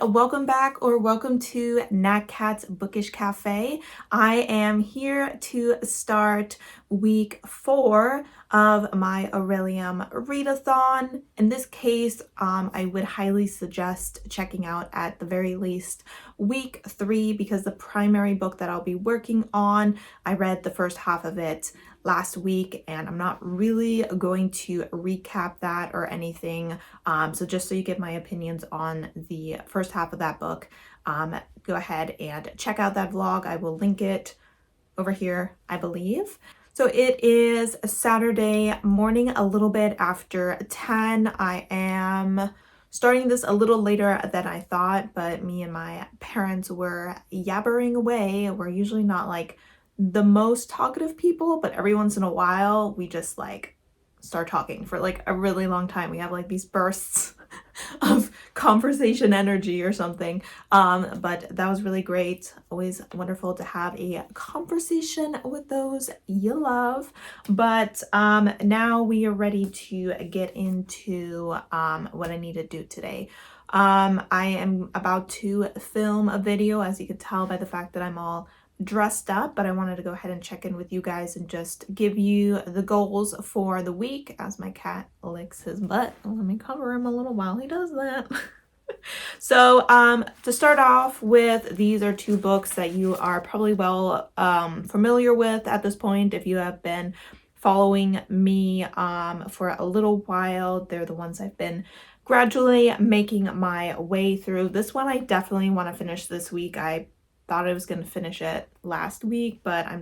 welcome back or welcome to Nat Cat's Bookish Cafe. I am here to start week 4 of my Orilium Readathon. In this case, I would highly suggest checking out at the very least week 3 because the primary book that I'll be working on, I read the first half of it last week and I'm not really going to recap that or anything. So just so you get my opinions on the first half of that book, go ahead and check out that vlog. I will link it over here, I believe. So it is a Saturday morning, a little bit after 10. I am starting this a little later than I thought, but me and my parents were yabbering away. We're usually not like the most talkative people, but every once in a while we just like start talking for like a really long time. We have like these bursts of conversation energy or something, but that was really great. Always wonderful to have a conversation with those you love. But now we are ready to get into what I need to do today. I am about to film a video, as you can tell by the fact that I'm all dressed up, but I wanted to go ahead and check in with you guys and just give you the goals for the week as my cat licks his butt. Let me cover him a little while he does that. So to start off with, these are 2 books that you are probably well familiar with at this point if you have been following me for a little while. They're the ones I've been gradually making my way through. This one I definitely want to finish this week. I thought I was going to finish it last week, but I'm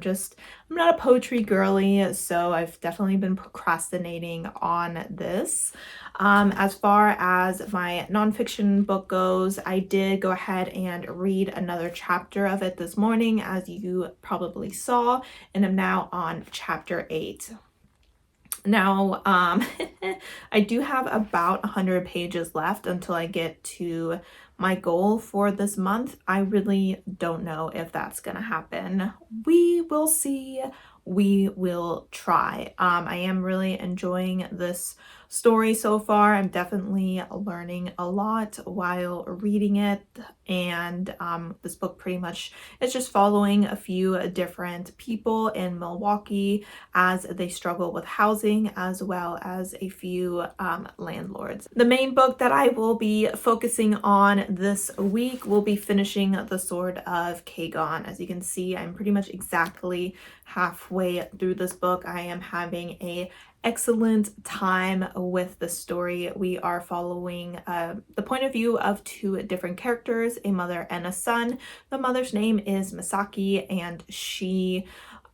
not a poetry girly, so I've definitely been procrastinating on this. As far as my nonfiction book goes, I did go ahead and read another chapter of it this morning, as you probably saw, and I'm now on chapter 8. Now, I do have about 100 pages left until I get to my goal for this month. I really don't know if that's gonna happen. We will see. We will try. I am really enjoying this story so far. I'm definitely learning a lot while reading it, and this book pretty much is just following a few different people in Milwaukee as they struggle with housing, as well as a few landlords. The main book that I will be focusing on this week will be finishing The Sword of Kagon. As you can see, I'm pretty much exactly halfway through this book. I am having a excellent time with the story. We are following the point of view of 2 different characters, a mother and a son. The mother's name is Misaki, and she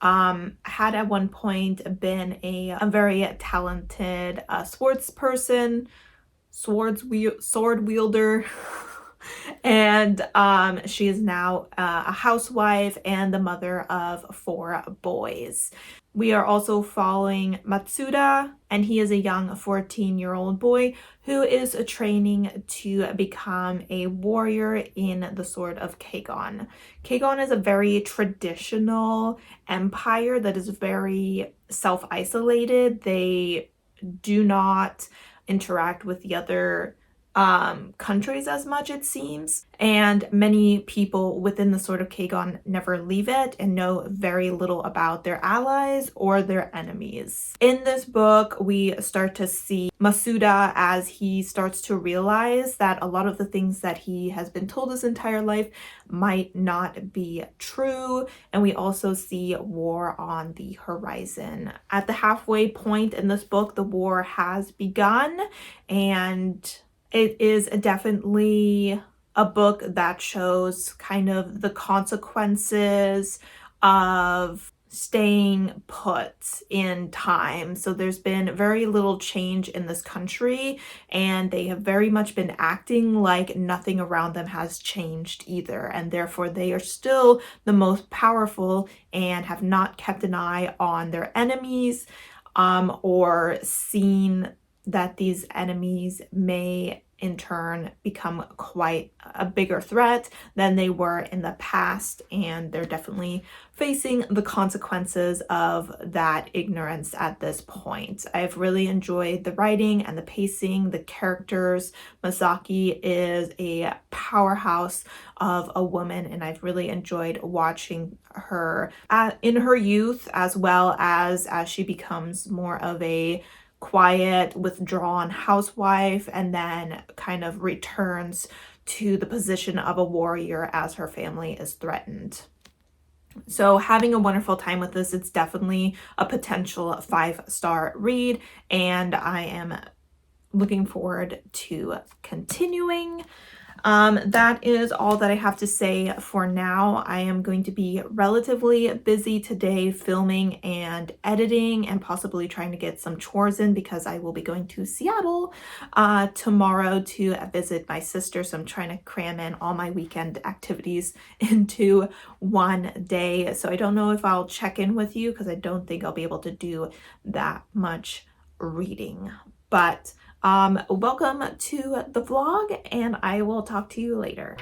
had at one point been a very talented sword wielder. And she is now a housewife and the mother of 4 boys. We are also following Matsuda, and he is a young 14-year-old boy who is training to become a warrior in the Sword of Kagon. Kagon is a very traditional empire that is very self-isolated. They do not interact with the other countries as much, it seems, and many people within the Sword of Kagon never leave it and know very little about their allies or their enemies. In this book, we start to see Masuda as he starts to realize that a lot of the things that he has been told his entire life might not be true, and we also see war on the horizon. At the halfway point in this book, the war has begun, and it is definitely a book that shows kind of the consequences of staying put in time. So there's been very little change in this country, and they have very much been acting like nothing around them has changed either, and therefore they are still the most powerful and have not kept an eye on their enemies or seen that these enemies may in turn become quite a bigger threat than they were in the past, and they're definitely facing the consequences of that ignorance at this point. I've really enjoyed the writing and the pacing, the characters. Masaki is a powerhouse of a woman, and I've really enjoyed watching her in her youth, as well as she becomes more of a quiet, withdrawn housewife, and then kind of returns to the position of a warrior as her family is threatened. So having a wonderful time with this. It's definitely a potential 5-star read, and I am looking forward to continuing. That is all that I have to say for now. I am going to be relatively busy today filming and editing and possibly trying to get some chores in because I will be going to Seattle tomorrow to visit my sister. So I'm trying to cram in all my weekend activities into one day. So I don't know if I'll check in with you because I don't think I'll be able to do that much reading. But welcome to the vlog, and I will talk to you later.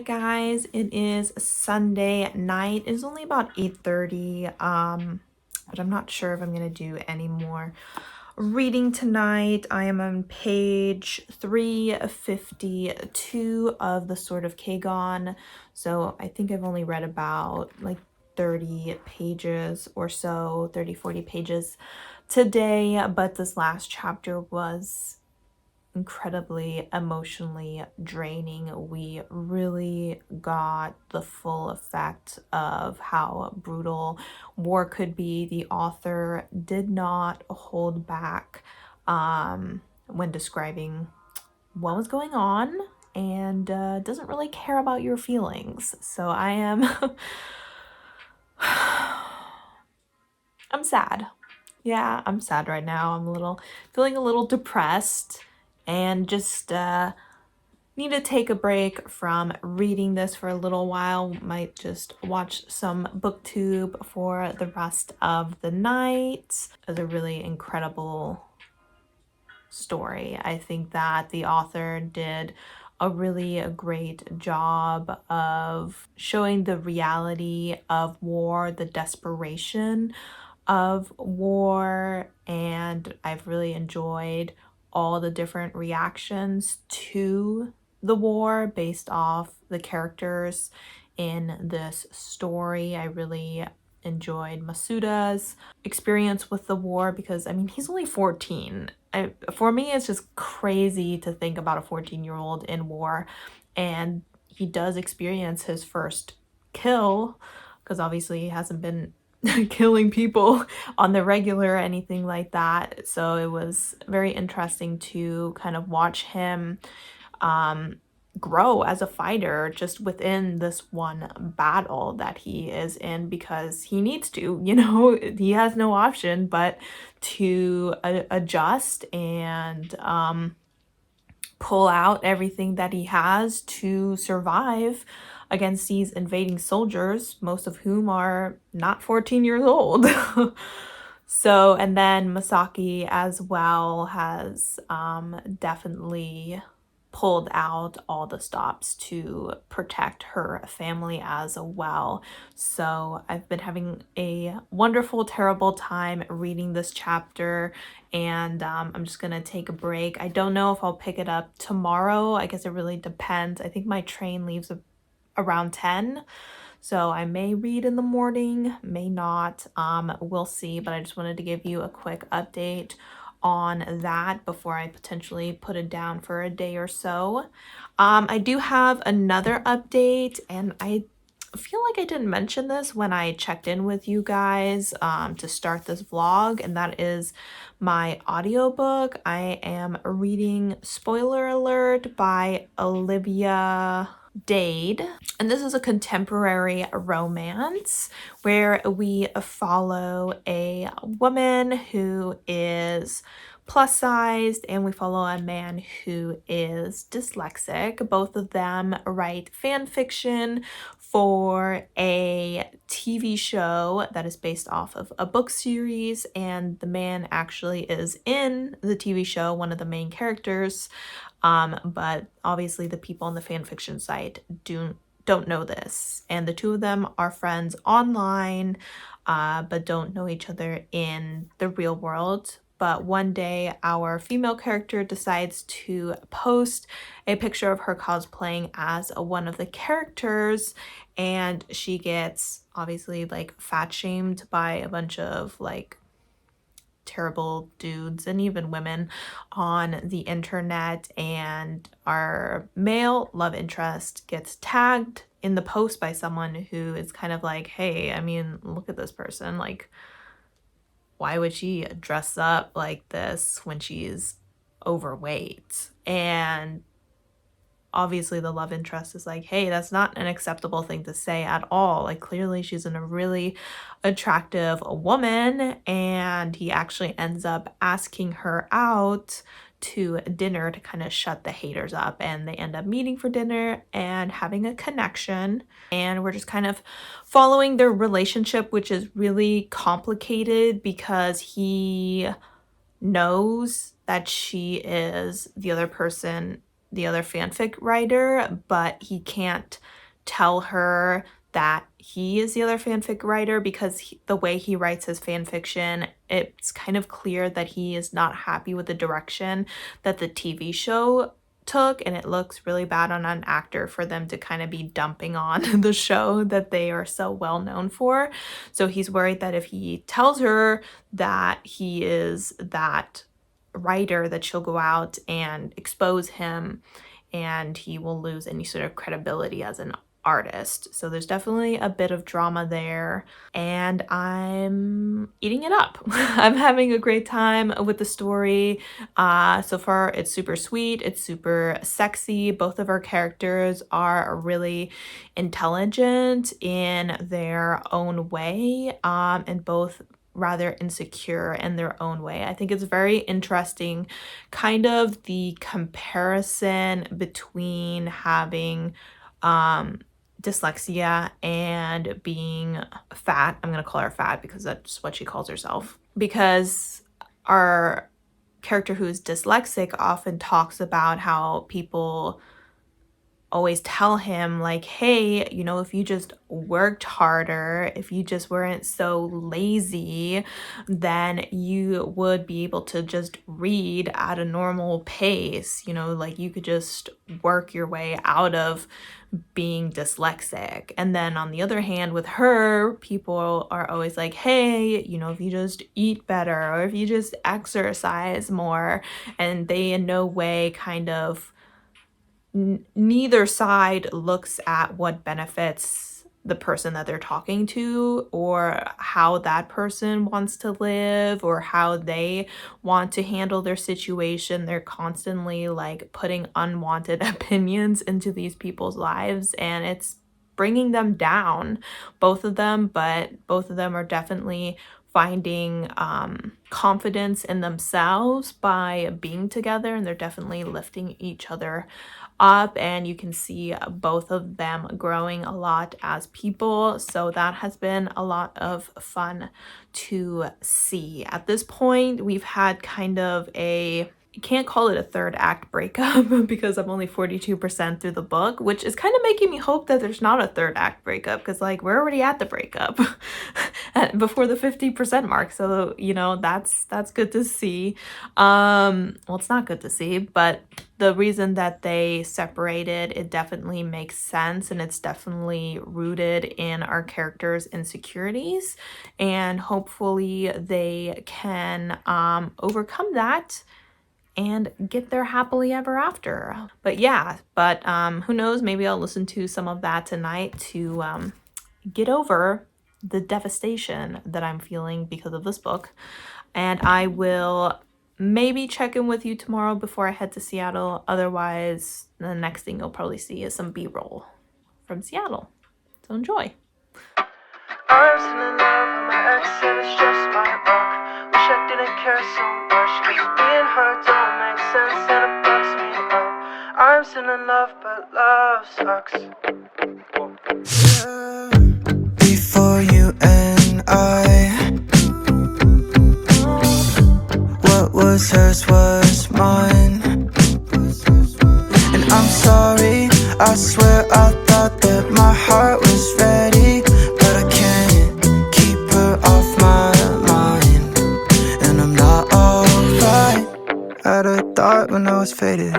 Guys, it is Sunday night. It's only about 8:30, but I'm not sure if I'm gonna do any more reading tonight. I am on page 352 of the Sword of Kagon, so I think I've only read about like 30 pages or so, 30-40 pages today, but this last chapter was incredibly emotionally draining. We really got the full effect of how brutal war could be. The author did not hold back when describing what was going on, and doesn't really care about your feelings. So I am I'm sad. Yeah, I'm sad right now. I'm feeling a little depressed, and just need to take a break from reading this for a little while. Might just watch some booktube for the rest of the night. It's a really incredible story. I think that the author did a really great job of showing the reality of war, the desperation of war, and I've really enjoyed all the different reactions to the war based off the characters in this story. I really enjoyed Masuda's experience with the war because, I mean, he's only 14. For me, it's just crazy to think about a 14-year-old in war, and he does experience his first kill because obviously he hasn't been killing people on the regular or anything like that. So it was very interesting to kind of watch him grow as a fighter just within this one battle that he is in, because he needs to, you know, he has no option but to adjust and pull out everything that he has to survive against these invading soldiers, most of whom are not 14 years old. So, and then Masaki as well has definitely pulled out all the stops to protect her family as well. So I've been having a wonderful, terrible time reading this chapter, and I'm just gonna take a break. I don't know if I'll pick it up tomorrow. I guess it really depends. I think my train leaves around 10. So I may read in the morning, may not, we'll see, but I just wanted to give you a quick update on that before I potentially put it down for a day or so. I do have another update, and I feel like I didn't mention this when I checked in with you guys to start this vlog, and that is my audiobook. I am reading, spoiler alert, by Olivia Dade, and this is a contemporary romance where we follow a woman who is plus sized, and we follow a man who is dyslexic. Both of them write fan fiction for a TV show that is based off of a book series, and the man actually is in the TV show, one of the main characters. But obviously the people on the fanfiction site don't know this, and the two of them are friends online, but don't know each other in the real world. But one day our female character decides to post a picture of her cosplaying as one of the characters, and she gets obviously like fat shamed by a bunch of like terrible dudes and even women on the internet, and our male love interest gets tagged in the post by someone who is kind of like, hey, I mean, look at this person, like, why would she dress up like this when she's overweight? And obviously the love interest is like, hey, that's not an acceptable thing to say at all. Like, clearly she's a really attractive woman, and he actually ends up asking her out to dinner to kind of shut the haters up, and they end up meeting for dinner and having a connection, and we're just kind of following their relationship, which is really complicated because he knows that she is the other person, the other fanfic writer, but he can't tell her that he is the other fanfic writer because the way he writes his fanfiction, it's kind of clear that he is not happy with the direction that the TV show took, and it looks really bad on an actor for them to kind of be dumping on the show that they are so well known for. So he's worried that if he tells her that he is that writer, that she'll go out and expose him, and he will lose any sort of credibility as an artist. So there's definitely a bit of drama there, and I'm eating it up. I'm having a great time with the story. So far it's super sweet, it's super sexy. Both of our characters are really intelligent in their own way, and both rather insecure in their own way. I think it's very interesting, kind of the comparison between having dyslexia and being fat. I'm gonna call her fat because that's what she calls herself. Because our character who is dyslexic often talks about how people always tell him like, hey, you know, if you just worked harder, if you just weren't so lazy, then you would be able to just read at a normal pace, you know, like you could just work your way out of being dyslexic. And then on the other hand, with her, people are always like, hey, you know, if you just eat better or if you just exercise more, and they in no way kind of neither side looks at what benefits the person that they're talking to, or how that person wants to live, or how they want to handle their situation. They're constantly like putting unwanted opinions into these people's lives, and it's bringing them down, both of them, but both of them are definitely finding confidence in themselves by being together, and they're definitely lifting each other up, and you can see both of them growing a lot as people. So that has been a lot of fun to see. At this point, we've had kind of a, you can't call it a third act breakup because I'm only 42% through the book, which is kind of making me hope that there's not a third act breakup, because like we're already at the breakup before the 50% mark. So, you know, that's good to see. Well, it's not good to see, but the reason that they separated, it definitely makes sense, and it's definitely rooted in our characters' insecurities, and hopefully they can overcome that and get there happily ever after. But yeah, who knows, maybe I'll listen to some of that tonight to get over the devastation that I'm feeling because of this book. And I will maybe check in with you tomorrow before I head to Seattle. Otherwise, the next thing you'll probably see is some B-roll from Seattle. So enjoy. I'm still in love with my ex and it's just my luck. Wish I didn't care so much, cause me and her don't make sense and it fucks me up. I'm still in love but love sucks. Before you and I, what was hers was mine. And I'm sorry, I swear I thought that my heart was ready, but I can't keep her off my mind. And I'm not alright. I had a thought when I was faded,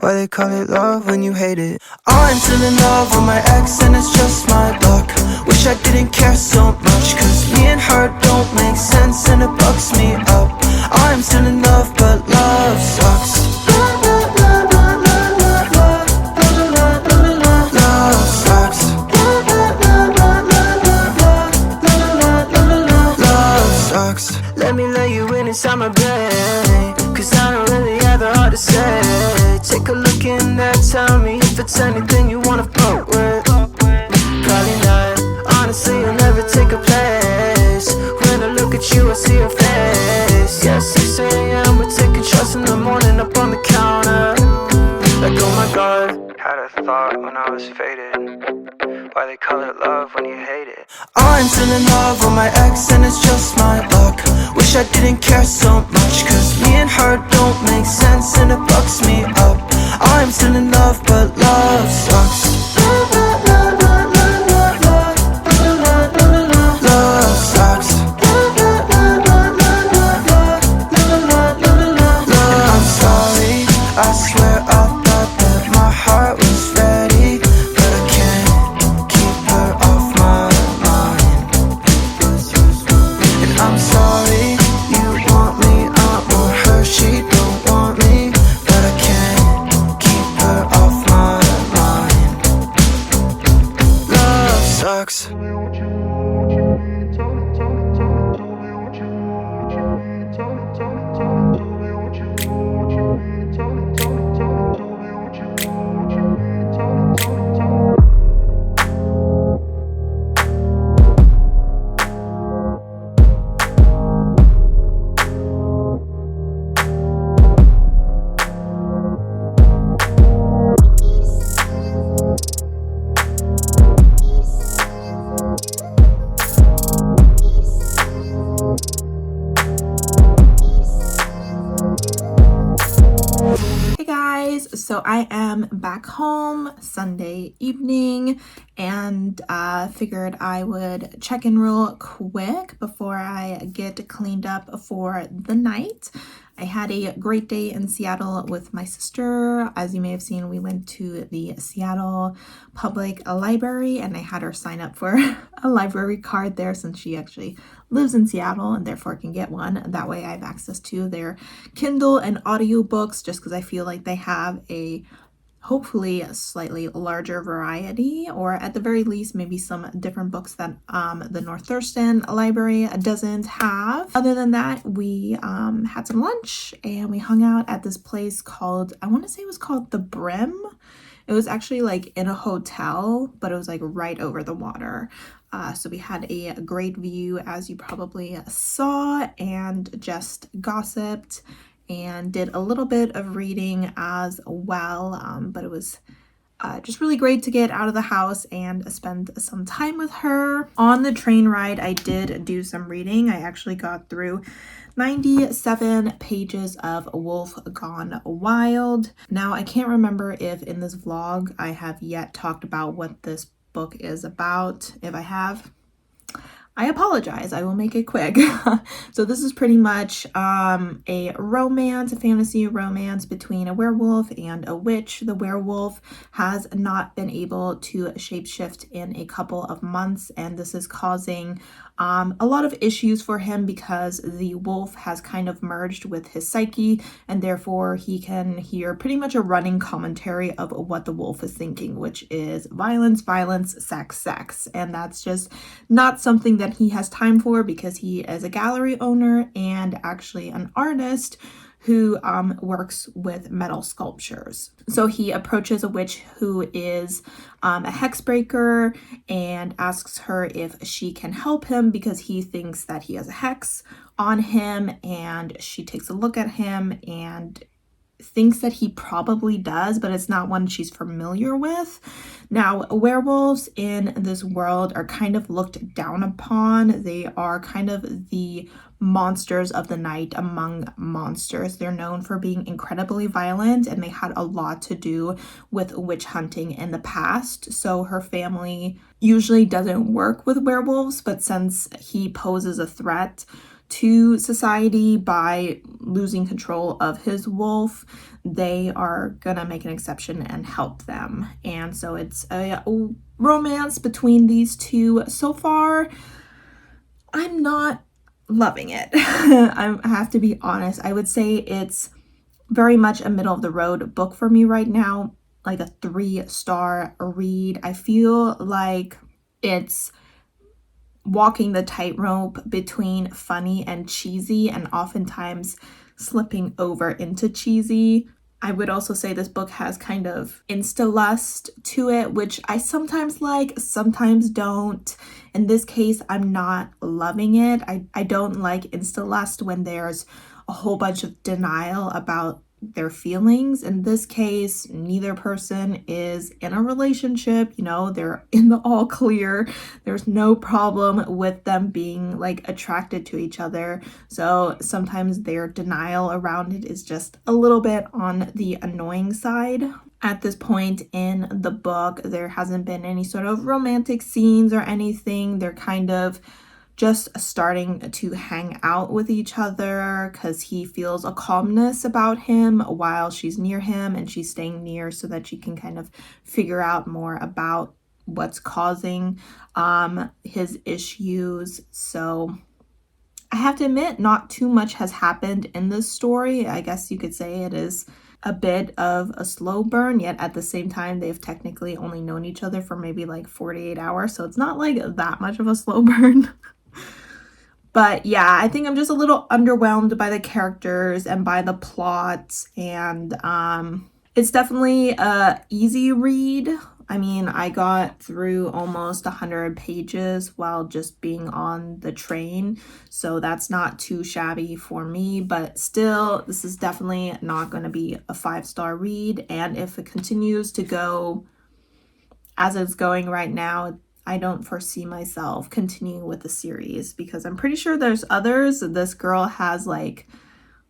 why they call it love when you hate it. I'm still in love with my ex and it's just my luck. Wish I didn't care so much, cause me and her don't make sense and it bugs me up. I'm still in love but love sucks. Love sucks. Love sucks. Let me lay you in inside my brain, cause I don't really have the heart to say. Take a look in there, tell me if it's anything you wanna fuck with. Probably not, honestly you'll never take a place. When I look at you I see your face. Yeah, 6 a.m. we're taking shots in the morning up on the counter. Like oh my god, had a thought when I was faded, why they call it love when you hate it. I'm still in love with my ex and it's just my luck. Wish I didn't care so much, cause me and her don't make sense and it bugs me up. I'm still in love but love sucks. Love sucks. And I'm sorry, I swear I thought that my heart was ready, but I can't keep her off my mind. And I'm sorry, you want me, I want her, she don't want me, but I can't keep her off my mind. Love sucks. So I am back home Sunday evening, and figured I would check in real quick before I get cleaned up for the night. I had a great day in Seattle with my sister. As you may have seen, we went to the Seattle Public Library, and I had her sign up for a library card there since she actually lives in Seattle and therefore can get one. That way I have access to their Kindle and audiobooks, just because I feel like they have a hopefully a slightly larger variety, or at the very least maybe some different books that the North Thurston Library doesn't have. Other than that, we had some lunch and we hung out at this place called, I want to say it was called The Brim. It was actually like in a hotel, but it was like right over the water. So we had a great view, as you probably saw, and just gossiped and did a little bit of reading as well. But it was just really great to get out of the house and spend some time with her. On the train ride, I did do some reading. I actually got through 97 pages of Wolf Gone Wild. Now, I can't remember if in this vlog I have yet talked about what this book is about. If I have, I apologize. I will make it quick. So this is pretty much a romance, a fantasy romance between a werewolf and a witch. The werewolf has not been able to shapeshift in a couple of months, and this is causing a lot of issues for him because the wolf has kind of merged with his psyche, and therefore he can hear pretty much a running commentary of what the wolf is thinking, which is violence, violence, sex, sex. And that's just not something that he has time for because he is a gallery owner and actually an artist who works with metal sculptures. So he approaches a witch who is a hexbreaker and asks her if she can help him because he thinks that he has a hex on him, and she takes a look at him and thinks that he probably does, but it's not one she's familiar with. Now, werewolves in this world are kind of looked down upon. They are kind of the monsters of the night among monsters. They're known for being incredibly violent, and they had a lot to do with witch hunting in the past. So her family usually doesn't work with werewolves, but since he poses a threat to society by losing control of his wolf, they are gonna make an exception and help them. And so it's a romance between these two. So far, I'm not loving it. I have to be honest. I would say it's very much a middle of the road book for me right now, like a 3-star read. I feel like it's walking the tightrope between funny and cheesy, and oftentimes slipping over into cheesy. I would also say this book has kind of insta-lust to it, which I sometimes like, sometimes don't. In this case, I'm not loving it. I don't like insta-lust when there's a whole bunch of denial about their feelings. In this case, neither person is in a relationship, you know, they're in the all clear. There's no problem with them being like attracted to each other. So sometimes their denial around it is just a little bit on the annoying side. At this point in the book, there hasn't been any sort of romantic scenes or anything. They're kind of just starting to hang out with each other because he feels a calmness about him while she's near him, and she's staying near so that she can kind of figure out more about what's causing his issues. So I have to admit, not too much has happened in this story. I guess you could say it is a bit of a slow burn, yet at the same time they've technically only known each other for maybe like 48 hours, so it's not like that much of a slow burn. But yeah, I think I'm just a little underwhelmed by the characters and by the plot, and it's definitely a easy read. I mean, I got through almost 100 pages while just being on the train, so that's not too shabby for me, but still, this is definitely not going to be a 5-star read, and if it continues to go as it's going right now, I don't foresee myself continuing with the series because I'm pretty sure there's others. This girl has like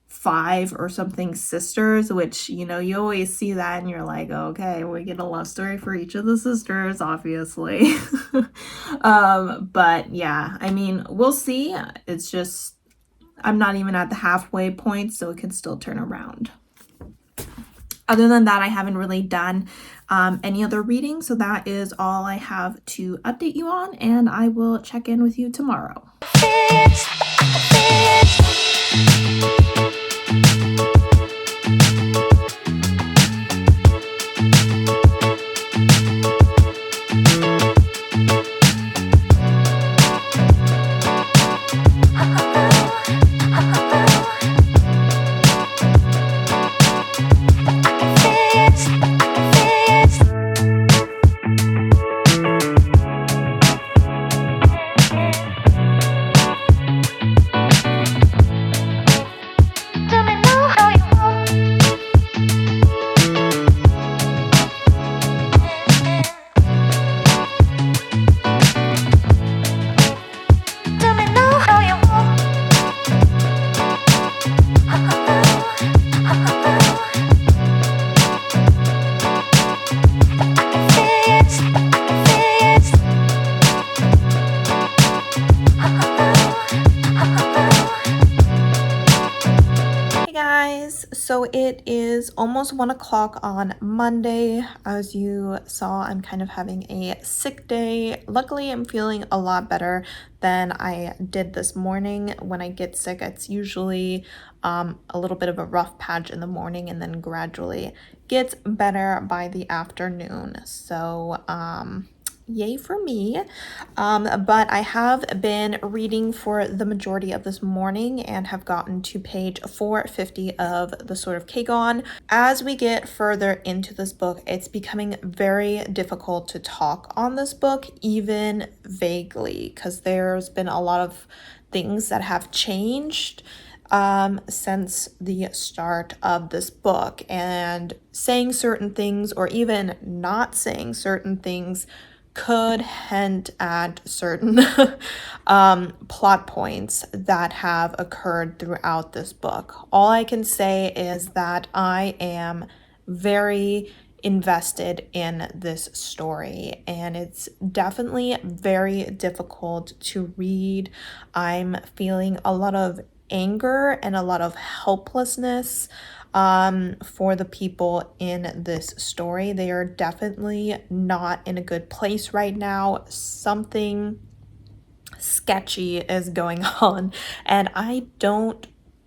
5 or something sisters, which, you know, you always see that and you're like, okay, we get a love story for each of the sisters, obviously. But yeah, I mean, we'll see. It's just, I'm not even at the halfway point, so it can still turn around. Other than that, I haven't really done any other reading, so that is all I have to update you on, and I will check in with you tomorrow. So it is almost 1 o'clock on Monday. As you saw, I'm kind of having a sick day. Luckily, I'm feeling a lot better than I did this morning. When I get sick, it's usually a little bit of a rough patch in the morning and then gradually gets better by the afternoon. So, yay for me. But I have been reading for the majority of this morning and have gotten to page 450 of the Sword of Kagon. As we get further into this book, it's becoming very difficult to talk on this book, even vaguely, because there's been a lot of things that have changed since the start of this book, and saying certain things or even not saying certain things could hint at certain plot points that have occurred throughout this book. All I can say is that I am very invested in this story, and it's definitely very difficult to read. I'm feeling a lot of anger and a lot of helplessness for the people in this story. They are definitely not in a good place right now. Something sketchy is going on, and I don't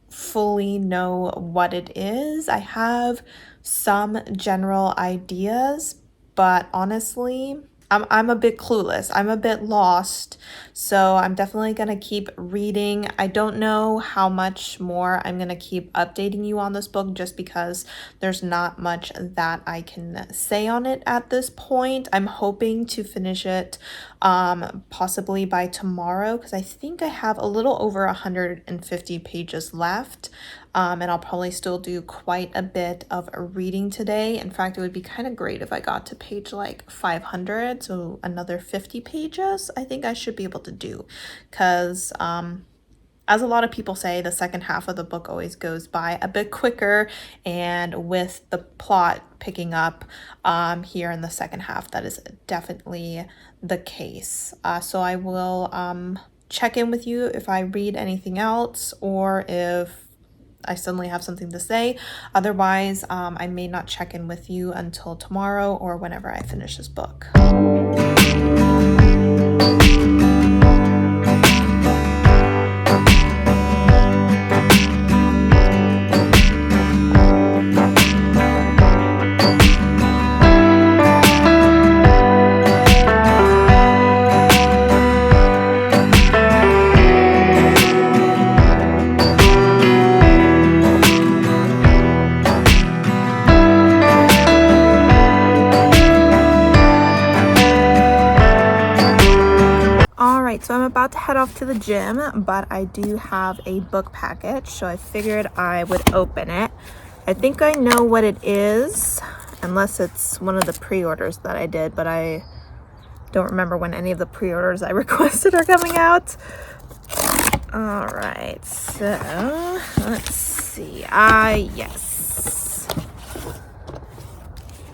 fully know what it is. I have some general ideas, but honestly, I'm a bit clueless. I'm a bit lost. So I'm definitely going to keep reading. I don't know how much more I'm going to keep updating you on this book, just because there's not much that I can say on it at this point. I'm hoping to finish it possibly by tomorrow, because I think I have a little over 150 pages left. And I'll probably still do quite a bit of reading today. In fact, it would be kind of great if I got to page like 500, so another 50 pages I think I should be able to do, because as a lot of people say, the second half of the book always goes by a bit quicker, and with the plot picking up here in the second half, that is definitely the case. So I will check in with you if I read anything else, or if I suddenly have something to say. Otherwise, I may not check in with you until tomorrow or whenever I finish this book. So I'm about to head off to the gym, but I do have a book package, so I figured I would open it. I think I know what it is, unless it's one of the pre-orders that I did, but I don't remember when any of the pre-orders I requested are coming out. All right, so let's see. Yes.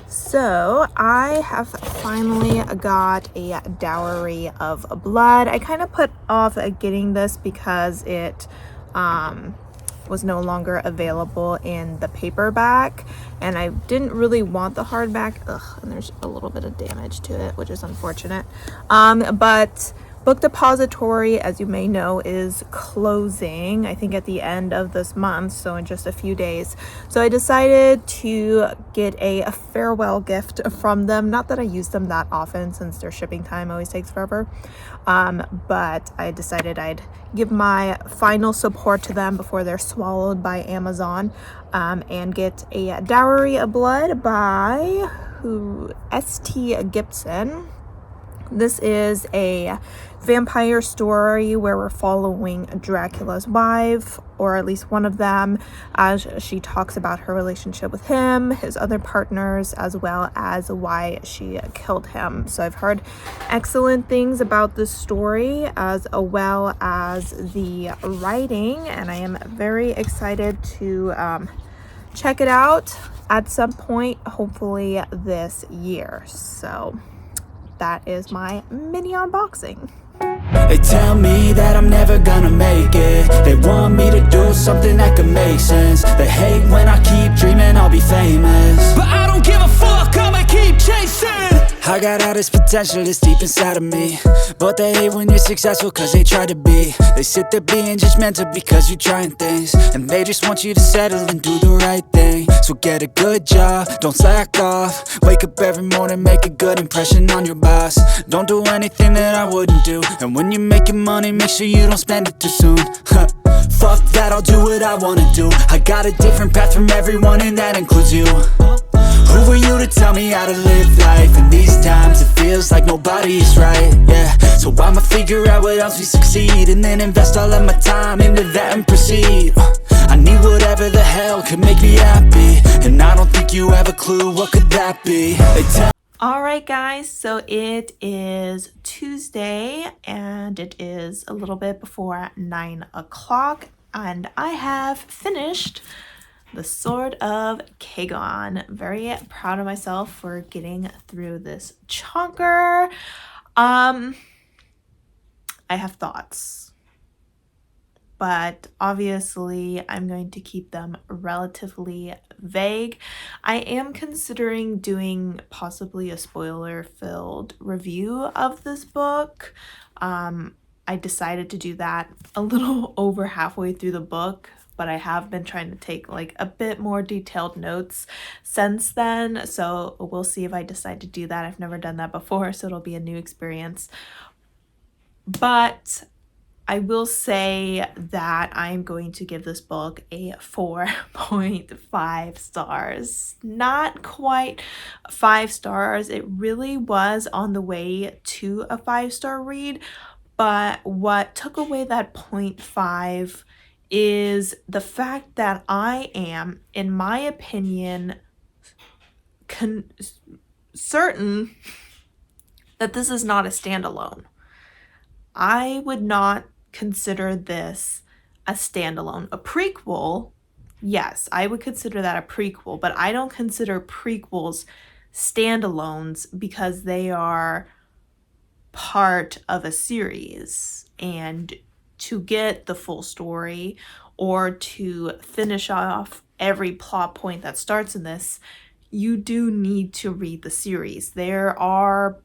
So I have finally got a Dowry of Blood. I kind of put off getting this because it was no longer available in the paperback, and I didn't really want the hardback. And there's a little bit of damage to it, which is unfortunate. But Book Depository, as you may know, is closing, I think, at the end of this month, so in just a few days. So I decided to get a farewell gift from them. Not that I use them that often, since their shipping time always takes forever. But I decided I'd give my final support to them before they're swallowed by Amazon, and get a Dowry of Blood by S.T. Gibson. This is a vampire story where we're following Dracula's wife, or at least one of them, as she talks about her relationship with him, his other partners, as well as why she killed him. So I've heard excellent things about this story, as well as the writing, and I am very excited to check it out at some point, hopefully this year. So that is my mini unboxing. They tell me that I'm never gonna make it. They want me to do something that could make sense. They hate when I keep dreaming I'll be famous, but I don't give a fuck, I'ma keep chasing. I got all this potential that's deep inside of me, but they hate when you're successful cause they try to be. They sit there being judgmental because you're trying things, and they just want you to settle and do the right thing. So get a good job, don't slack off. Wake up every morning, make a good impression on your boss. Don't do anything that I wouldn't do, and when you're making money, make sure you don't spend it too soon. Fuck that, I'll do what I wanna do. I got a different path from everyone, and that includes you. Who are you to tell me how to live life? In these times it feels like nobody is right, yeah. So I'ma figure out what else we succeed, and then invest all of my time into that and proceed. I need whatever the hell could make me happy, and I don't think you have a clue what could that be. Alright guys, so it is Tuesday and it is a little bit before 9 o'clock, and I have finished The Sword of Kagon. Very proud of myself for getting through this chunker. I have thoughts, but obviously I'm going to keep them relatively vague. I am considering doing possibly a spoiler-filled review of this book. I decided to do that a little over halfway through the book, but I have been trying to take like a bit more detailed notes since then, so we'll see if I decide to do that. I've never done that before, so it'll be a new experience. But I will say that I'm going to give this book a 4.5 stars. Not quite 5 stars. It really was on the way to a 5-star read, but what took away that 0.5 is the fact that I am, in my opinion, certain that this is not a standalone. I would not consider this a standalone. A prequel, yes, I would consider that a prequel, but I don't consider prequels standalones because they are part of a series, and to get the full story or to finish off every plot point that starts in this, you do need to read the series. There are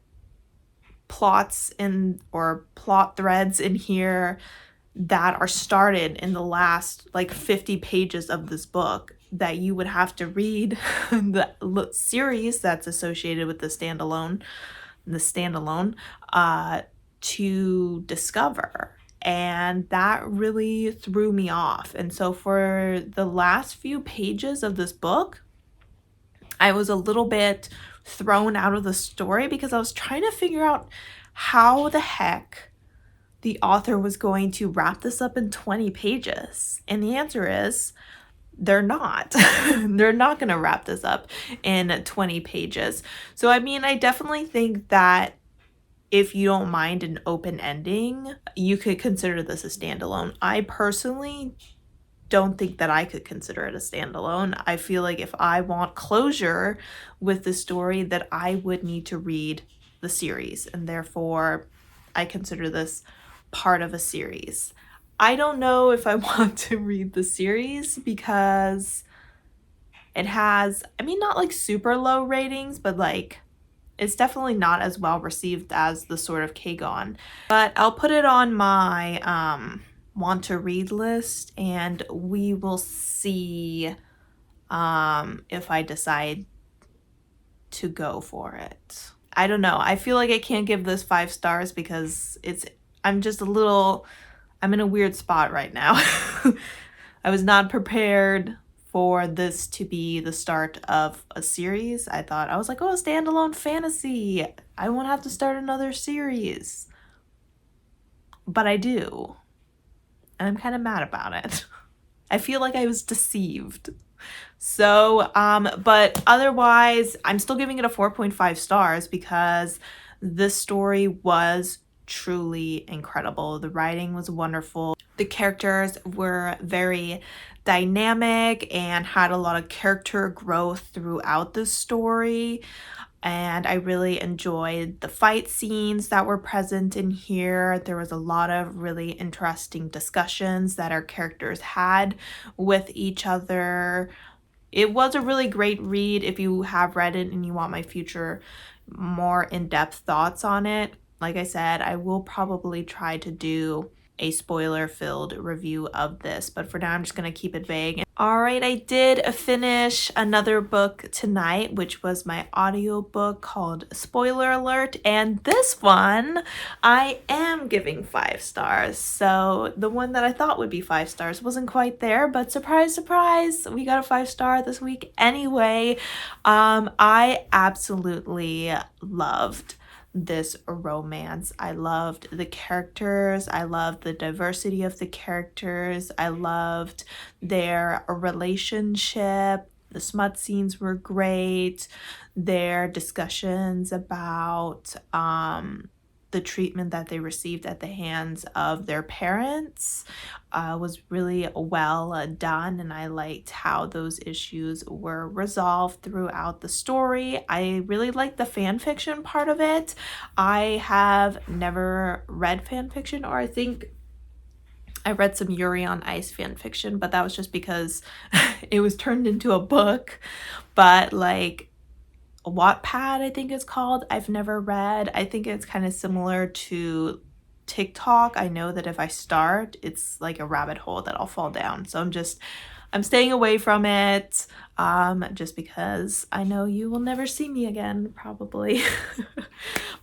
plots or plot threads in here that are started in the last like 50 pages of this book that you would have to read the series that's associated with the standalone to discover. And that really threw me off. And so for the last few pages of this book, I was a little bit thrown out of the story because I was trying to figure out how the heck the author was going to wrap this up in 20 pages. And the answer is they're not. They're not going to wrap this up in 20 pages. So I mean, I definitely think that if you don't mind an open ending, you could consider this a standalone. I personally don't think that I could consider it a standalone. I feel like if I want closure with the story, that I would need to read the series, and therefore I consider this part of a series. I don't know if I want to read the series because it has, I mean, not like super low ratings, but like it's definitely not as well received as The Sword of Kagon. But I'll put it on my want to read list, and we will see if I decide to go for it. I don't know. I feel like I can't give this 5 stars because I'm in a weird spot right now. I was not prepared for this to be the start of a series. I was like, oh, standalone fantasy. I won't have to start another series. But I do. And I'm kind of mad about it. I feel like I was deceived. So, but otherwise, I'm still giving it a 4.5 stars because this story was truly incredible. The writing was wonderful. The characters were very dynamic and had a lot of character growth throughout the story. and I really enjoyed the fight scenes that were present in here. There was a lot of really interesting discussions that our characters had with each other. It was a really great read. If you have read it and you want my future more in-depth thoughts on it, like I said, I will probably try to do a spoiler-filled review of this, but for now I'm just going to keep it vague. All right, I did finish another book tonight, which was my audiobook called Spoiler Alert, and this one I am giving 5 stars. So the one that I thought would be 5 stars wasn't quite there, but surprise, surprise, we got a 5-star this week anyway. I absolutely loved this romance. I loved the characters. I loved the diversity of the characters. I loved their relationship. The smut scenes were great. Their discussions about the treatment that they received at the hands of their parents was really well done, and I liked how those issues were resolved throughout the story. I really liked the fan fiction part of it. I have never read fan fiction, or I think I read some Yuri on Ice fan fiction, but that was just because it was turned into a book. But like Wattpad, I think it's called, I've never read. I think it's kind of similar to TikTok. I know that if I start, it's like a rabbit hole that I'll fall down. So I'm staying away from it, just because I know you will never see me again, probably.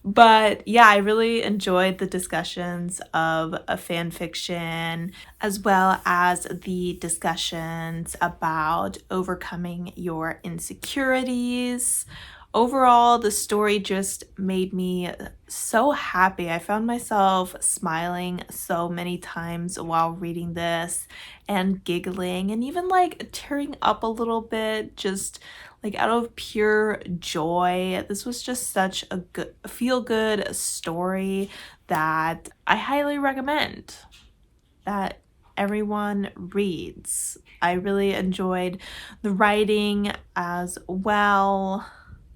But yeah, I really enjoyed the discussions of a fan fiction, as well as the discussions about overcoming your insecurities. Overall, the story just made me so happy. I found myself smiling so many times while reading this, and giggling, and even like tearing up a little bit, just like out of pure joy. This was just such a good, feel-good story that I highly recommend that everyone reads. I really enjoyed the writing as well.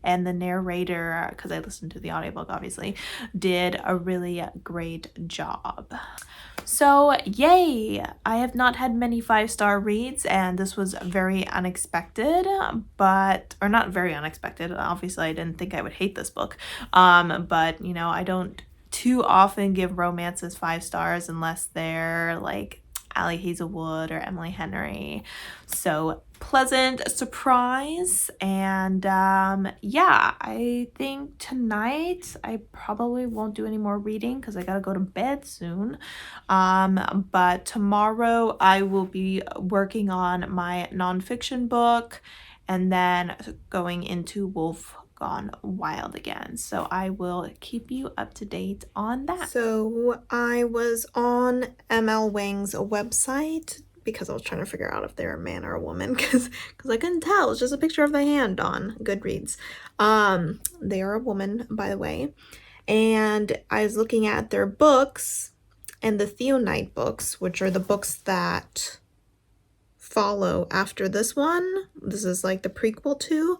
And the narrator, because I listened to the audiobook obviously, did a really great job. So yay! I have not had many 5-star reads, and this was very unexpected, or not very unexpected. Obviously I didn't think I would hate this book, but you know, I don't too often give romances 5 stars unless they're like Allie Hazelwood or Emily Henry. So pleasant surprise. And yeah, I think tonight I probably won't do any more reading because I gotta go to bed soon. But tomorrow I will be working on my nonfiction book and then going into Wolf Gone Wild again. So I will keep you up to date on that. So I was on ML Wang's website because I was trying to figure out if they're a man or a woman, because I couldn't tell. It's just a picture of the hand on Goodreads. They are a woman, by the way. And I was looking at their books, and the Theonite books, which are the books that follow after this one. This is like the prequel to.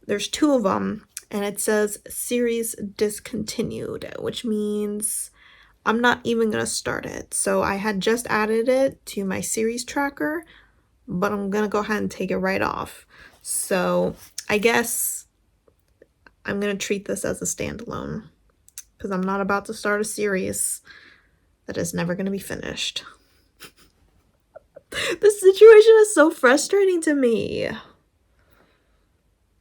There's 2 of them, and it says series discontinued, which means I'm not even going to start it. So I had just added it to my series tracker, but I'm going to go ahead and take it right off. So I guess I'm going to treat this as a standalone, because I'm not about to start a series that is never going to be finished. This situation is so frustrating to me.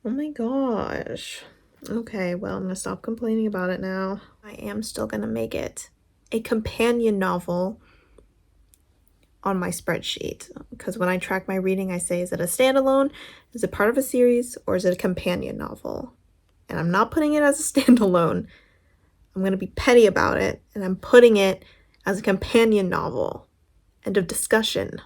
Oh my gosh. Okay, well, I'm going to stop complaining about it now. I am still going to make it a companion novel on my spreadsheet, because when I track my reading, I say, is it a standalone? Is it part of a series? Or is it a companion novel? And I'm not putting it as a standalone. I'm going to be petty about it, and I'm putting it as a companion novel. End of discussion.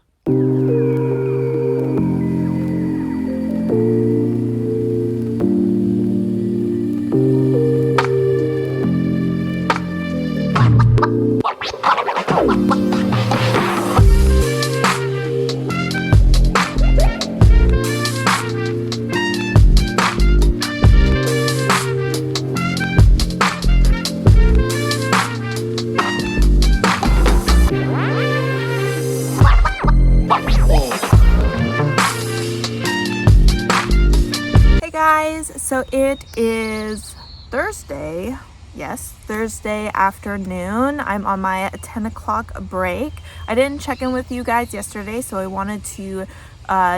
So it is Thursday. Yes, Thursday afternoon. I'm on my 10 o'clock break. I didn't check in with you guys yesterday, so I wanted to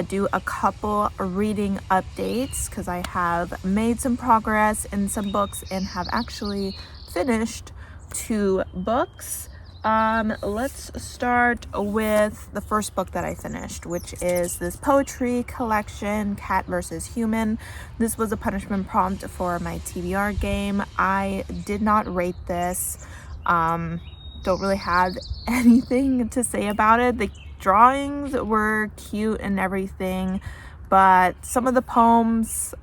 do a couple reading updates because I have made some progress in some books and have actually finished 2 books. Let's start with the first book that I finished, which is this poetry collection, Cat vs. Human. This was a punishment prompt for my TBR game. I did not rate this. Don't really have anything to say about it. The drawings were cute and everything, but some of the poems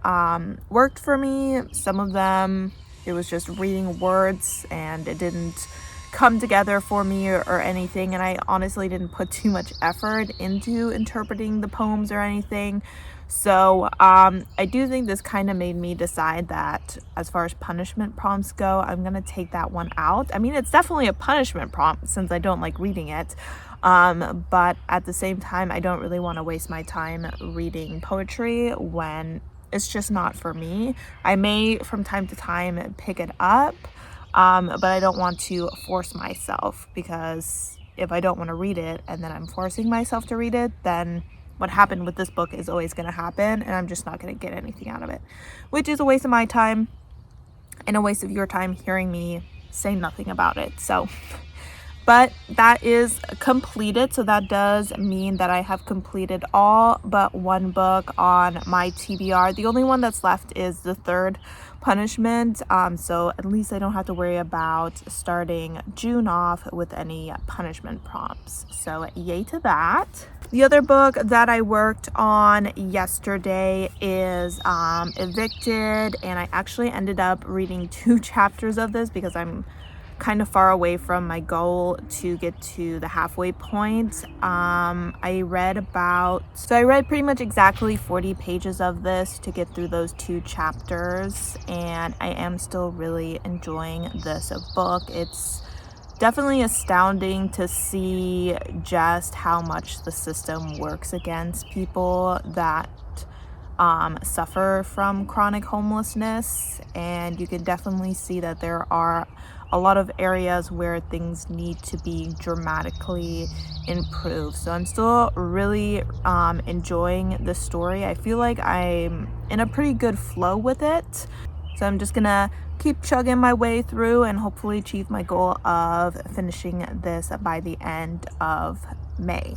worked for me. Some of them, it was just reading words and it didn't come together for me or anything, and I honestly didn't put too much effort into interpreting the poems or anything. So I do think this kind of made me decide that as far as punishment prompts go, I'm gonna take that one out. I mean, it's definitely a punishment prompt since I don't like reading it, but at the same time, I don't really want to waste my time reading poetry when it's just not for me. I may from time to time pick it up, but I don't want to force myself, because if I don't want to read it and then I'm forcing myself to read it, then what happened with this book is always going to happen and I'm just not going to get anything out of it, which is a waste of my time and a waste of your time hearing me say nothing about it. So but that is completed, so that does mean that I have completed all but one book on my TBR. The only one that's left is the third punishment, so at least I don't have to worry about starting June off with any punishment prompts, so yay to that. The other book that I worked on yesterday is Evicted, and I actually ended up reading 2 chapters of this because I'm kind of far away from my goal to get to the halfway point. I read pretty much exactly 40 pages of this to get through those 2 chapters, and I am still really enjoying this book. It's definitely astounding to see just how much the system works against people that suffer from chronic homelessness, and you can definitely see that there are a lot of areas where things need to be dramatically improved. So I'm still really enjoying the story. I feel like I'm in a pretty good flow with it, so I'm just gonna keep chugging my way through and hopefully achieve my goal of finishing this by the end of May.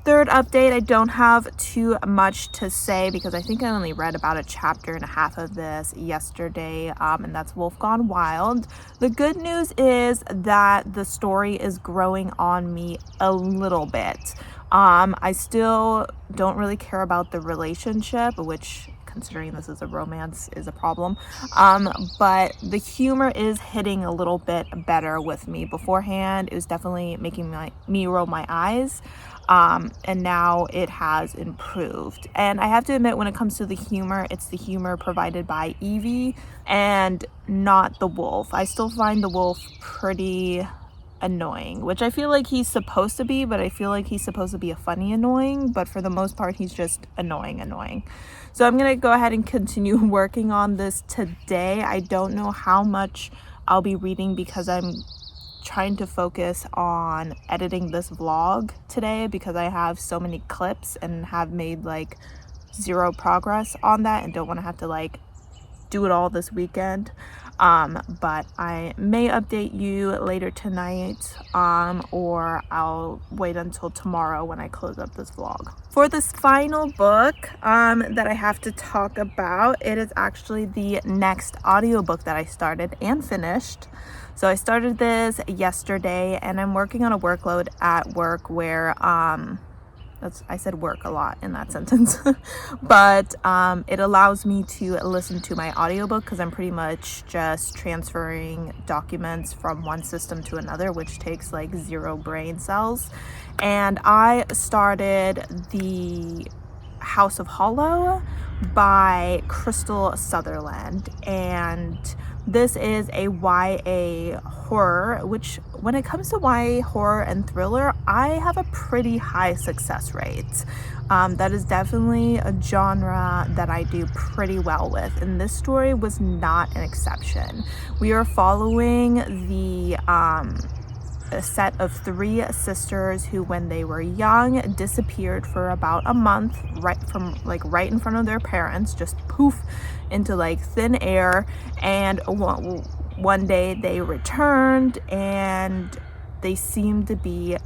Third update, I don't have too much to say because I think I only read about a chapter and a half of this yesterday, and that's Wolf Gone Wild. The good news is that the story is growing on me a little bit. I still don't really care about the relationship, which, considering this is a romance, is a problem, but the humor is hitting a little bit better with me. Beforehand, it was definitely making me roll my eyes, and now it has improved. And I have to admit, when it comes to the humor, it's the humor provided by Evie and not the wolf. I still find the wolf pretty annoying, which I feel like he's supposed to be, but I feel like he's supposed to be a funny annoying, but for the most part he's just annoying. So I'm gonna go ahead and continue working on this today. I don't know how much I'll be reading because I'm trying to focus on editing this vlog today because I have so many clips and have made like 0 progress on that and don't want to have to like do it all this weekend. But I may update you later tonight, or I'll wait until tomorrow when I close up this vlog. For this final book that I have to talk about, it is actually the next audiobook that I started and finished. So I started this yesterday and I'm working on a workload at work where I said work a lot in that sentence, but it allows me to listen to my audiobook because I'm pretty much just transferring documents from one system to another, which takes like 0 brain cells. And I started The House of Hollow by Crystal Sutherland, and This is a YA horror, which when it comes to YA horror and thriller, I have a pretty high success rate. That is definitely a genre that I do pretty well with, and this story was not an exception. We are following a set of 3 sisters who, when they were young, disappeared for about a month, right in front of their parents, just poof into like thin air. And one day they returned and they seemed to be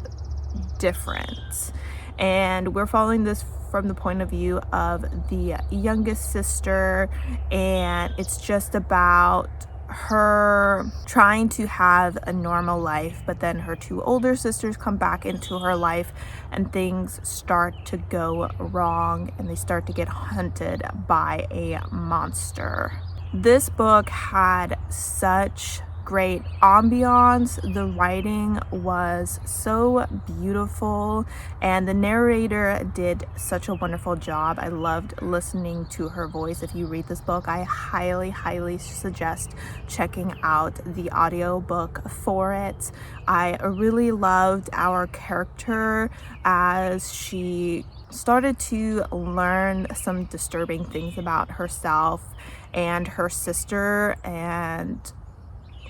different. And we're following this from the point of view of the youngest sister, and it's just about her trying to have a normal life, but then her 2 older sisters come back into her life and things start to go wrong and they start to get hunted by a monster. This book had such great ambiance. The writing was so beautiful and the narrator did such a wonderful job. I loved listening to her voice. If you read this book, I highly suggest checking out the audiobook for it. I really loved our character as she started to learn some disturbing things about herself and her sister, and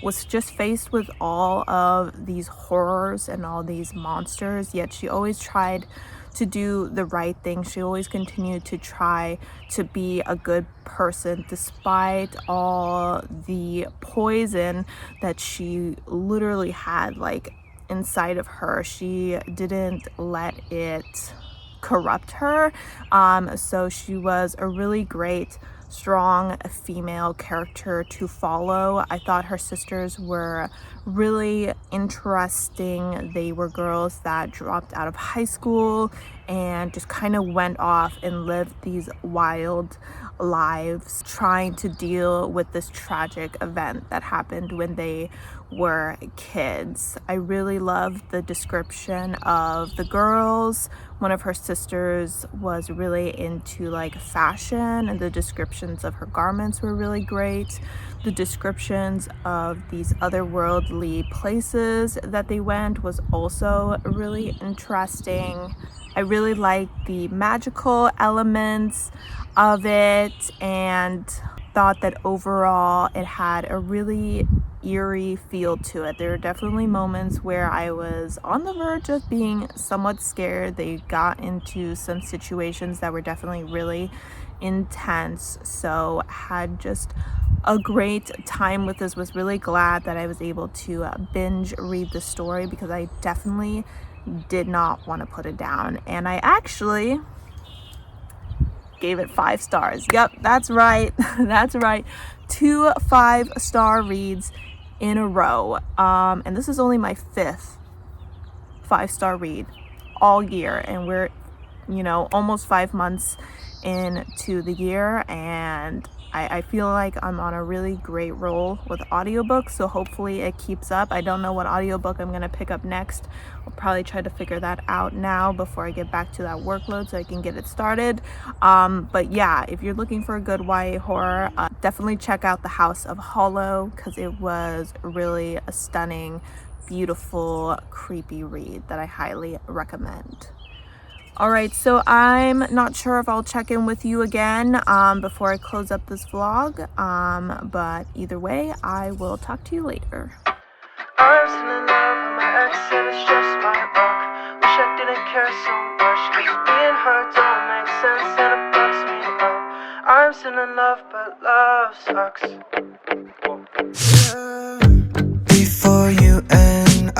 was just faced with all of these horrors and all these monsters, yet she always tried to do the right thing. She always continued to try to be a good person despite all the poison that she literally had like inside of her. She didn't let it corrupt her. So she was a really great, strong female character to follow. I thought her sisters were really interesting. They were girls that dropped out of high school and just kind of went off and lived these wild lives, trying to deal with this tragic event that happened when they were kids. I really loved the description of the girls. One of her sisters was really into like fashion, and the descriptions of her garments were really great. The descriptions of these otherworldly places that they went was also really interesting. I really liked the magical elements of it and thought that overall it had a really eerie feel to it. There were definitely moments where I was on the verge of being somewhat scared. They got into some situations that were definitely really intense, so had just a great time with this. Was really glad that I was able to binge read the story because I definitely did not want to put it down, and I actually gave it 5 stars. Yep, that's right. That's right. 2 5-star reads in a row. And this is only my 5th 5-star read all year, and we're almost 5 months into the year, and I feel like I'm on a really great roll with audiobooks, so hopefully it keeps up. I don't know what audiobook I'm gonna pick up next. I'll probably try to figure that out now before I get back to that workload so I can get it started. But yeah, if you're looking for a good YA horror, definitely check out The House of Hollow, because it was really a stunning, beautiful, creepy read that I highly recommend. Alright, so I'm not sure if I'll check in with you again before I close up this vlog, but either way, I will talk to you later. I'm still in love with my ex and it's just my luck. Wish I didn't care so much, cause me and her don't make sense and it fucks me up. I'm still in love but love sucks. Before you and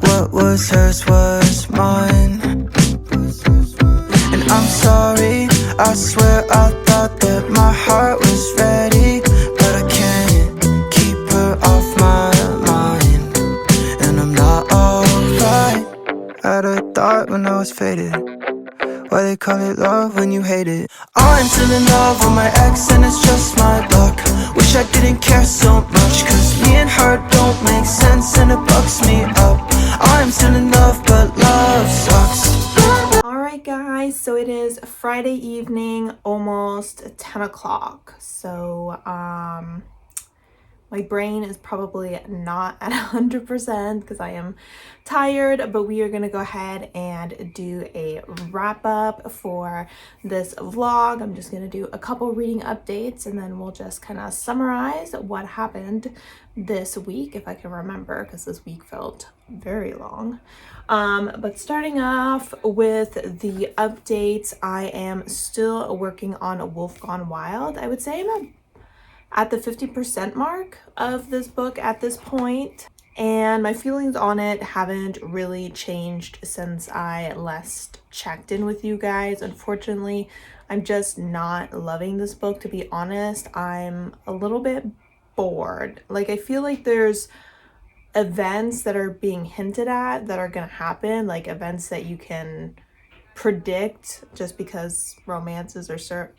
what was hers was mine. And I'm sorry, I swear I thought that my heart was ready, but I can't keep her off my mind. And I'm not alright. Had a thought when I was faded, why they call it love when you hate it. I'm still in love with my ex and it's just my luck. Wish I didn't care so much, cause me and her don't make sense and it bugs me up. I'm still in love but love sucks. Alright guys, so it is Friday evening, almost 10 o'clock. So my brain is probably not at 100% because I am tired, but we are going to go ahead and do a wrap up for this vlog. I'm just going to do a couple reading updates and then we'll just kind of summarize what happened this week, if I can remember, because this week felt very long. But starting off with the updates, I am still working on Wolf Gone Wild. I would say I'm at the 50% mark of this book at this point, and my feelings on it haven't really changed since I last checked in with you guys. Unfortunately, I'm just not loving this book, to be honest. I'm a little bit bored. Like, I feel like there's events that are being hinted at that are gonna happen, like events that you can predict just because romances are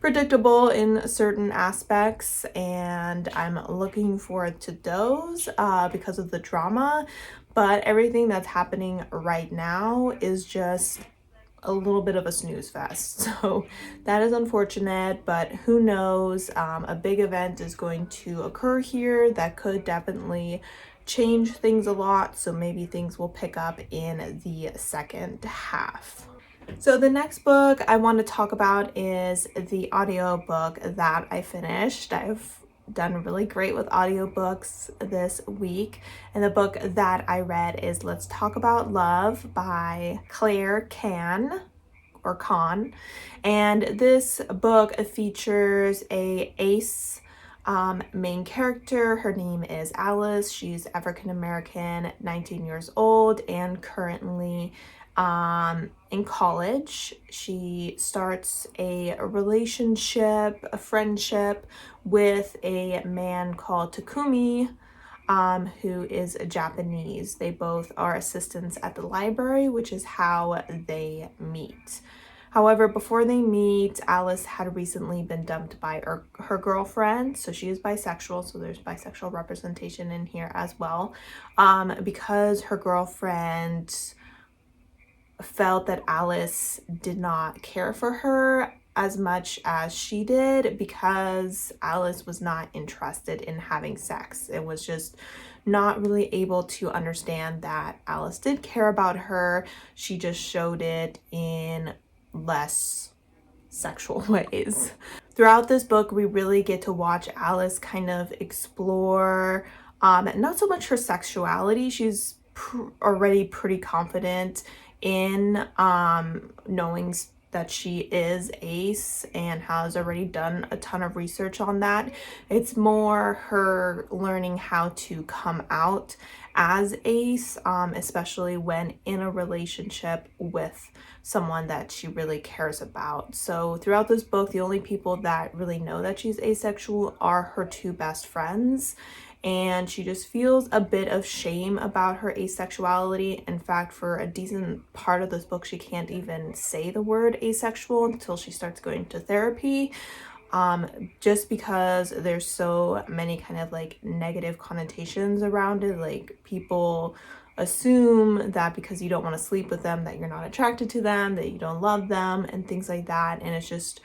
predictable in certain aspects, and I'm looking forward to those because of the drama. But everything that's happening right now is just a little bit of a snooze fest. So that is unfortunate, but who knows, a big event is going to occur here that could definitely change things a lot, so maybe things will pick up in the second half. So the next book I want to talk about is the audiobook that I finished. I've done really great with audiobooks this week, and the book that I read is Let's Talk About Love by Claire Can or Con. And this book features a ace main character. Her name is Alice. She's African American, 19 years old, and currently in college. She starts a relationship, a friendship with a man called Takumi, who is Japanese. They both are assistants at the library, which is how they meet. However, before they meet, Alice had recently been dumped by her girlfriend, so she is bisexual, so there's bisexual representation in here as well, because her girlfriend felt that Alice did not care for her as much as she did, because Alice was not interested in having sex. It was just not really able to understand that Alice did care about her. She just showed it in less sexual ways. Throughout this book, we really get to watch Alice kind of explore not so much her sexuality. She's already pretty confident in knowing that she is ace and has already done a ton of research on that. It's more her learning how to come out as ace, especially when in a relationship with someone that she really cares about. So throughout this book, the only people that really know that she's asexual are her two best friends, and she just feels a bit of shame about her asexuality. In fact, for a decent part of this book, she can't even say the word asexual until she starts going to therapy, just because there's so many kind of like negative connotations around it. Like, people assume that because you don't want to sleep with them that you're not attracted to them, that you don't love them, and things like that. And it's just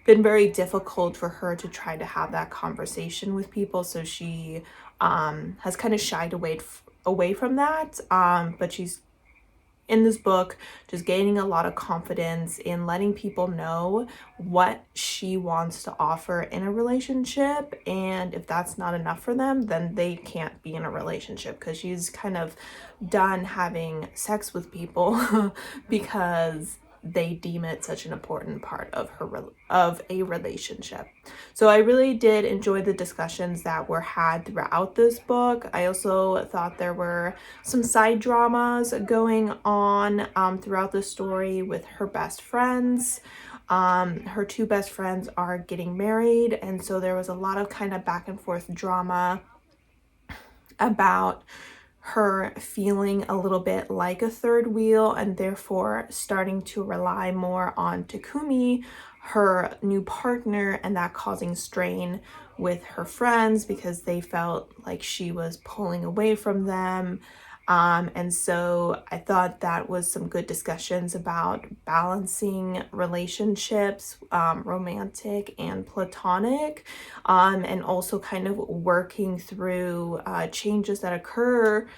been very difficult for her to try to have that conversation with people, so she has kind of shied away from that, but she's in this book just gaining a lot of confidence in letting people know what she wants to offer in a relationship, and if that's not enough for them, then they can't be in a relationship, because she's kind of done having sex with people because they deem it such an important part of a relationship. So I really did enjoy the discussions that were had throughout this book. I also thought there were some side dramas going on throughout the story with her best friends. Her two best friends are getting married, and so there was a lot of kind of back and forth drama about her feeling a little bit like a third wheel, and therefore starting to rely more on Takumi, her new partner, and that causing strain with her friends because they felt like she was pulling away from them. And so I thought that was some good discussions about balancing relationships, romantic and platonic, and also kind of working through changes that occur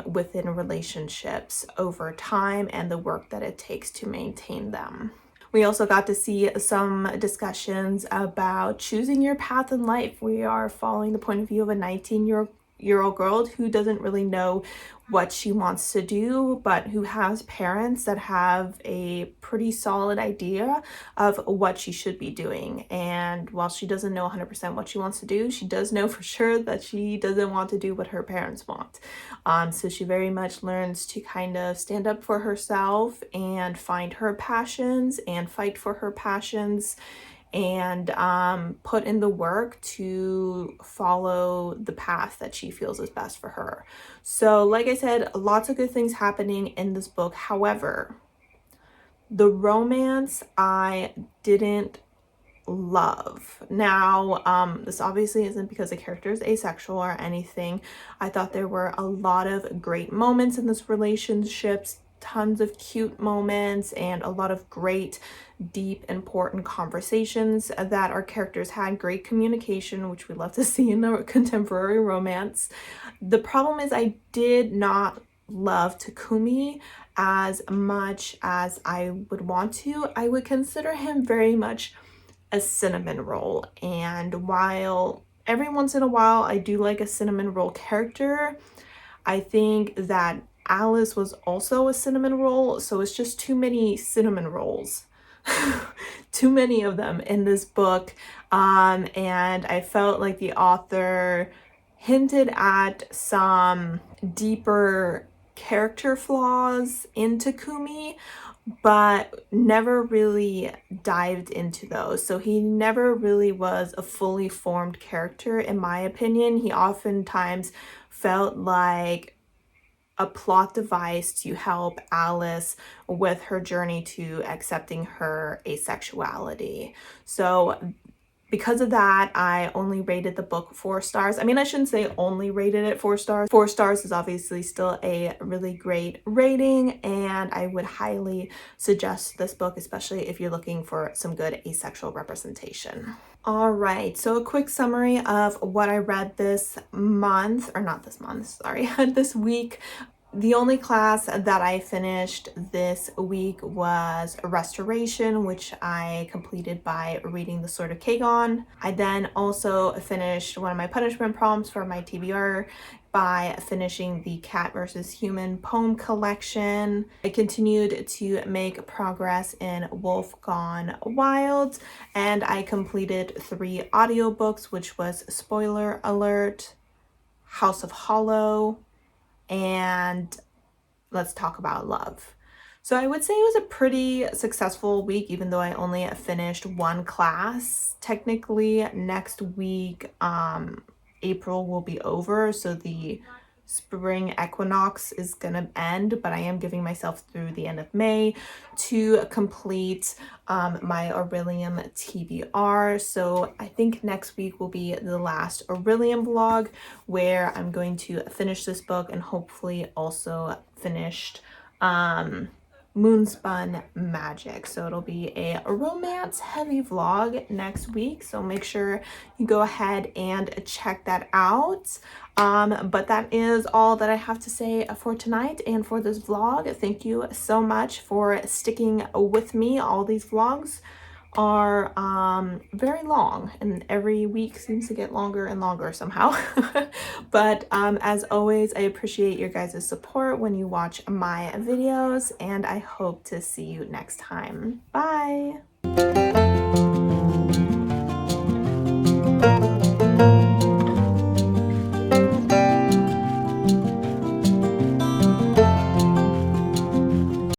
within relationships over time and the work that it takes to maintain them. We also got to see some discussions about choosing your path in life. We are following the point of view of a 19-year-old girl who doesn't really know what she wants to do, but who has parents that have a pretty solid idea of what she should be doing. And while she doesn't know 100% what she wants to do, she does know for sure that she doesn't want to do what her parents want. So she very much learns to kind of stand up for herself and find her passions and fight for her passions, and put in the work to follow the path that she feels is best for her. So like I said, lots of good things happening in this book. However, the romance I didn't love. Now, this obviously isn't because the character is asexual or anything. I thought there were a lot of great moments in this relationships, tons of cute moments, and a lot of great, deep, important conversations that our characters had. Great communication, which we love to see in a contemporary romance. The problem is I did not love Takumi as much as I would want to. I would consider him very much a cinnamon roll, and while every once in a while I do like a cinnamon roll character, I think that Alice was also a cinnamon roll, so it's just too many cinnamon rolls. Too many of them in this book, and I felt like the author hinted at some deeper character flaws in Takumi, but never really dived into those. So he never really was a fully formed character, in my opinion. He oftentimes felt like a plot device to help Alice with her journey to accepting her asexuality. So because of that, I only rated the book 4 stars. I mean, I shouldn't say only rated it 4 stars. 4 stars is obviously still a really great rating, and I would highly suggest this book, especially if you're looking for some good asexual representation. All right, so a quick summary of what I read this month, or not this month, sorry, this week. The only class that I finished this week was Restoration, which I completed by reading The Sword of Kagon. I then also finished one of my punishment prompts for my TBR by finishing the Cat vs. Human poem collection. I continued to make progress in Wolf Gone Wild, and I completed 3 audiobooks, which was, spoiler alert, House of Hollow, and Let's Talk About Love. So I would say it was a pretty successful week, even though I only finished 1 class. Technically, next week, April will be over, so the Spring Equinox is gonna end, but I am giving myself through the end of May to complete my Orilium TBR. So I think next week will be the last Orilium vlog, where I'm going to finish this book and hopefully also finished Moonspun Magic. So it'll be a romance heavy vlog next week, so make sure you go ahead and check that out. But that is all that I have to say for tonight and for this vlog. Thank you so much for sticking with me. All these vlogs are very long, and every week seems to get longer and longer somehow. But as always, I appreciate your guys' support when you watch my videos, and I hope to see you next time. Bye!